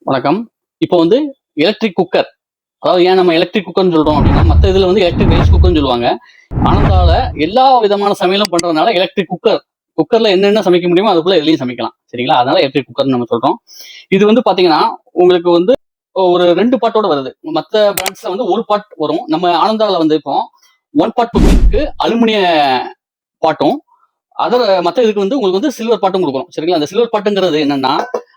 வணக்கம். இப்போ வந்து எலக்ட்ரிக் குக்கர். அதாவது ஏன் நம்ம எலக்ட்ரிக் குக்கர்ன்னு சொல்றோம் அப்படின்னா, மத்த இதுல வந்து எலக்ட்ரிக் ரைஸ் குக்கர்ன்னு சொல்லுவாங்க. ஆனந்தால எல்லா விதமான சமையலும் பண்றதுனால எலக்ட்ரிக் குக்கர். குக்கர்ல என்னென்ன சமைக்க முடியுமோ அதுக்குள்ள எதுலயும் சமைக்கலாம். சரிங்களா? அதனால எலக்ட்ரிக் குக்கர்ன்னு நம்ம சொல்றோம். இது வந்து பாத்தீங்கன்னா, உங்களுக்கு வந்து ஒரு 2 பார்ட்டோட வருது. மத்த பிராண்ட்ஸ்ல வந்து 1 பார்ட் வரும். நம்ம ஆனந்தால வந்து இப்போ 1 பார்ட் குக்கிங்க்கு அலுமினிய பாட்டும், மத்த இதுக்கு வந்து உங்களுக்கு வந்து சில்வர் பாட்டும் குடுக்குறோம். சரிங்களா? அந்த சில்வர் பாட்டுங்கிறது என்னன்னா,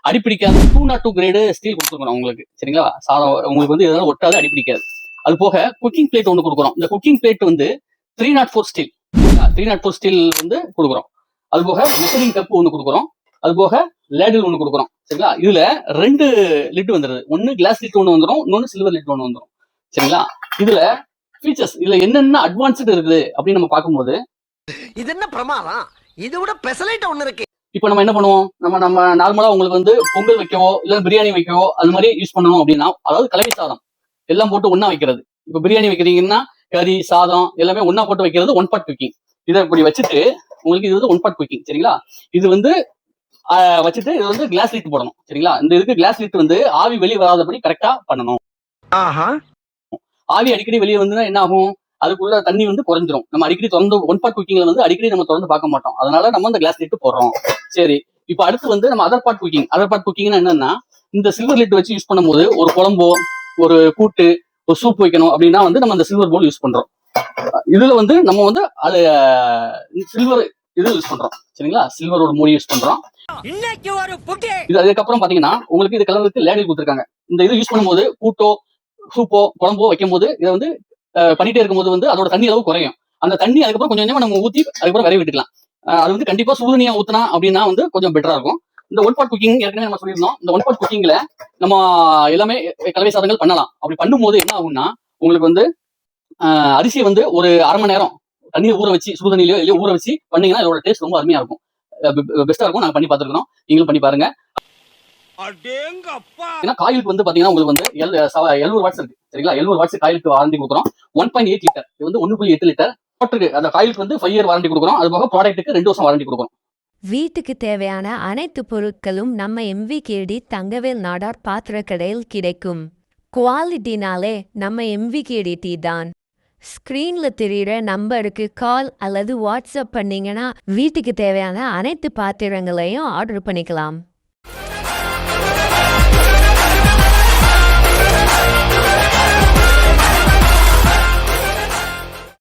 அடிப்பிடிக்காத 202 கிரேடு ஸ்டீல் குடுத்துருக்கோம் உங்களுக்கு. சரிங்களா? சாதம் உங்களுக்கு வந்து எதனால ஒட்டாது, அடிப்பிடிக்காது. அது போக குக்கிங் பிளேட் ஒண்ணு குடுக்குறோம். இந்த குக்கிங் பிளேட் வந்து 304 ஸ்டீல். 304 ஸ்டீல் வந்து குடுக்குறோம். அது போக மெஷரிங் கப் ஒண்ணு குடுக்குறோம். அது போக லேடில் ஒண்ணு குடுக்குறோம். சரிங்களா? இதுல 2 லிட் வந்துருது. ஒண்ணு கிளாஸ் லிட் ஒண்ணு வந்துரும். இன்னொன்னு சில்வர் லிட் ஒண்ணு வந்துரும். சரிங்களா? இதுல ஃபீச்சர்ஸ் இதுல என்னென்ன அட்வான்ஸ்டு இருக்குது அப்படின்னு நம்ம பார்க்கும்போது இது என்ன பிரமாதம்? இது விட பெசலைட் ஒண்ணு இருக்கு. இப்போ நம்ம என்ன பண்ணுவோம்? நம்ம நார்மலா உங்களுக்கு வந்து பொங்கல் வைக்கவோ, இல்ல பிரியாணி வைக்கவோ, அது மாதிரி யூஸ் பண்ணணும் அப்படின்னா, அதாவது கலவை சாதம் எல்லாம் போட்டு ஒண்ணா வைக்கிறது. இப்போ பிரியாணி வைக்கிறீங்கன்னா, கறி, சாதம் எல்லாமே ஒண்ணா போட்டு வைக்கிறது 1 பார்ட் குக்கிங். இதை இப்படி வச்சுட்டு உங்களுக்கு இது வந்து 1 பார்ட் குக்கிங். சரிங்களா? இது வந்து வச்சுட்டு இது வந்து கிளாஸ் லிட் போடணும். சரிங்களா? இந்த இதுக்கு கிளாஸ் லிட் வந்து ஆவி வெளியே வராதபடி கரெக்டா பண்ணணும். ஆவி அடிக்கடி வெளியே வந்துன்னா என்ன ஆகும்? அதுக்குள்ள தண்ணி வந்து குறைஞ்சிரும். நம்ம அடிக்கடி திறந்து 1 பார்ட் குக்கிங்ல வந்து அடிக்கடி நம்ம திறந்து பார்க்க மாட்டோம். அதனால நம்ம இந்த கிளாஸ் லிட் போடுறோம். சரி. இப்போ அடுத்து வந்து நம்ம other part cooking. Other part குக்கிங்னா என்னன்னா, இந்த சில்வர் லிட் வச்சு யூஸ் பண்ணும்போது ஒரு குழம்போ, ஒரு கூட்டு, ஒரு சூப் வைக்கணும் அப்படின்னா வந்து நம்ம அந்த சில்வர் போல் யூஸ் பண்றோம். இதுல வந்து நம்ம வந்து அது சில்வர் இது யூஸ் பண்றோம். சரிங்களா? சில்வரோட மூடி யூஸ் பண்றோம். இது அதுக்கப்புறம் பாத்தீங்கன்னா உங்களுக்கு இது கலருக்கு லேடில் கொடுத்துருக்காங்க. இந்த இது யூஸ் பண்ணும்போது கூட்டோ, சூப்போ, குழம்போ வைக்கும் போது இதை வந்து பண்ணிட்டே இருக்கும்போது வந்து அதோட தண்ணி அளவு குறையும். அந்த தண்ணி அதுக்கப்புறம் கொஞ்சம் கொஞ்சமா நம்ம ஊத்தி அதுக்கப்புறம் விரை விட்டுக்கலாம். அது வந்து கண்டிப்பா சுடுதண்ணியா ஊத்தினா அப்படின்னா வந்து கொஞ்சம் பெட்டரா இருக்கும். இந்த 1 பார்ட் குக்கிங் ஏற்கனவே நம்ம சொல்லியிருந்தோம். இந்த 1 பார்ட் குக்கிங்ல நம்ம எல்லாமே கலவை சாதங்கள் பண்ணலாம். அப்படி பண்ணும்போது என்ன ஆகும்னா உங்களுக்கு வந்து அரிசியை வந்து ஒரு 1/2 மணி நேரம் தண்ணியை ஊற வச்சு சுடுதண்ணிலையோ இல்லையோ ஊற வச்சு பண்ணீங்கன்னா இதோட டேஸ்ட் ரொம்ப அருமையா இருக்கும். பெஸ்டா இருக்கும். நாங்க பண்ணி பார்த்துருக்கோம். நீங்களும் பண்ணி பாருங்க. ஏன்னா காயிலுக்கு வந்து பாத்தீங்கன்னா உங்களுக்கு வந்து 700 வாட்ஸ் இருக்கு. சரிங்களா? 700 வாட்ஸ் காயிலுக்கு வாரண்டி கொடுக்குறோம். 1.8 லிட்டர். இது வந்து 1.8 லிட்டர் போட்டிருக்கு. அந்த காயிலுக்கு வந்து 5 இயர் வாரண்டி கொடுக்குறோம். அது போக ப்ராடக்ட்டுக்கு 2 வருஷம் வாரண்டி கொடுக்குறோம். வீட்டுக்கு தேவையான அனைத்து பொருட்களும் நம்ம MVKD தங்கவேல் நாடார் பாத்திரக்கடையில் கிடைக்கும். குவாலிட்டினாலே நம்ம MVKD டீ தான். ஸ்க்ரீன்ல தெரியுற நம்பருக்கு கால் அல்லது வாட்ஸ்அப் பண்ணீங்கன்னா வீட்டுக்கு தேவையான அனைத்து பாத்திரங்களையும் ஆர்டர் பண்ணிக்கலாம்.